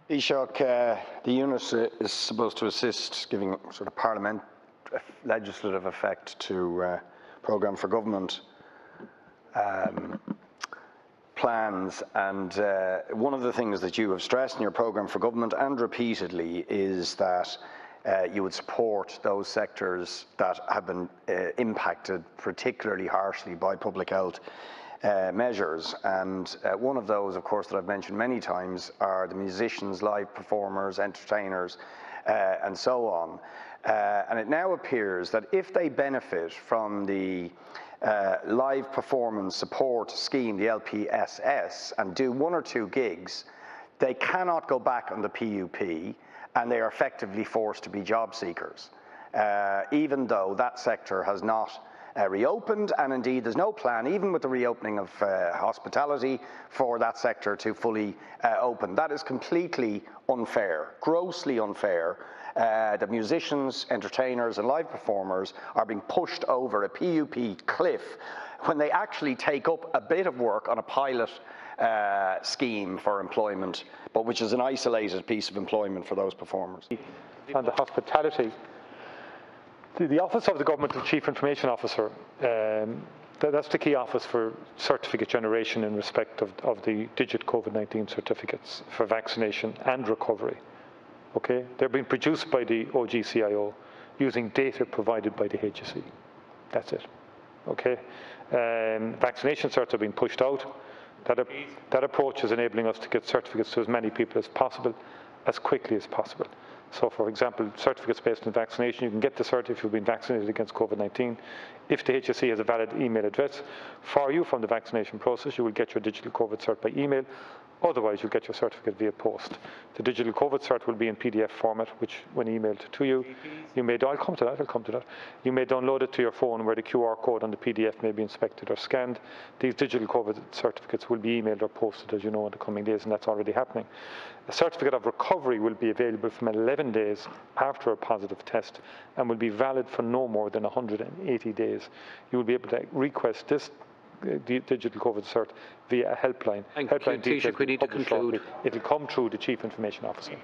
Taoiseach, the unit is supposed to assist giving sort of legislative effect to programme for government plans, and one of the things that you have stressed in your programme for government and repeatedly is that you would support those sectors that have been impacted particularly harshly by public health measures, and one of those, of course, that I've mentioned many times are the musicians, live performers, entertainers, and so on. And it now appears that if they benefit from the live performance support scheme, the LPSS, and do 1 or 2 gigs, they cannot go back on the PUP, and they are effectively forced to be job seekers, even though that sector has not reopened, and indeed there's no plan, even with the reopening of hospitality, for that sector to fully open. That is completely unfair, grossly unfair. The musicians, entertainers and live performers are being pushed over a PUP cliff when they actually take up a bit of work on a pilot scheme for employment, but which is an isolated piece of employment for those performers. And the hospitality, the Office of the Governmental Chief Information Officer, that's the key office for certificate generation in respect of the digital COVID-19 certificates for vaccination and recovery. Okay, they're being produced by the OGCIO using data provided by the HSE. That's it. Okay, vaccination certs are being pushed out. That approach is enabling us to get certificates to as many people as possible, as quickly as possible. So, for example, certificates based on vaccination, you can get the cert if you've been vaccinated against COVID-19. If the HSE has a valid email address for you from the vaccination process, you will get your digital COVID cert by email. Otherwise, you'll get your certificate via post. The digital COVID cert will be in PDF format, which, when emailed to you, you may, I'll come to that. You may download it to your phone where the QR code on the PDF may be inspected or scanned. These digital COVID certificates will be emailed or posted, as you know, in the coming days, and that's already happening. A certificate of recovery will be available from 11 days after a positive test and will be valid for no more than 180 days. You will be able to request this digital COVID cert via a helpline. Taoiseach, we need to conclude. It will come through the Chief Information Officer.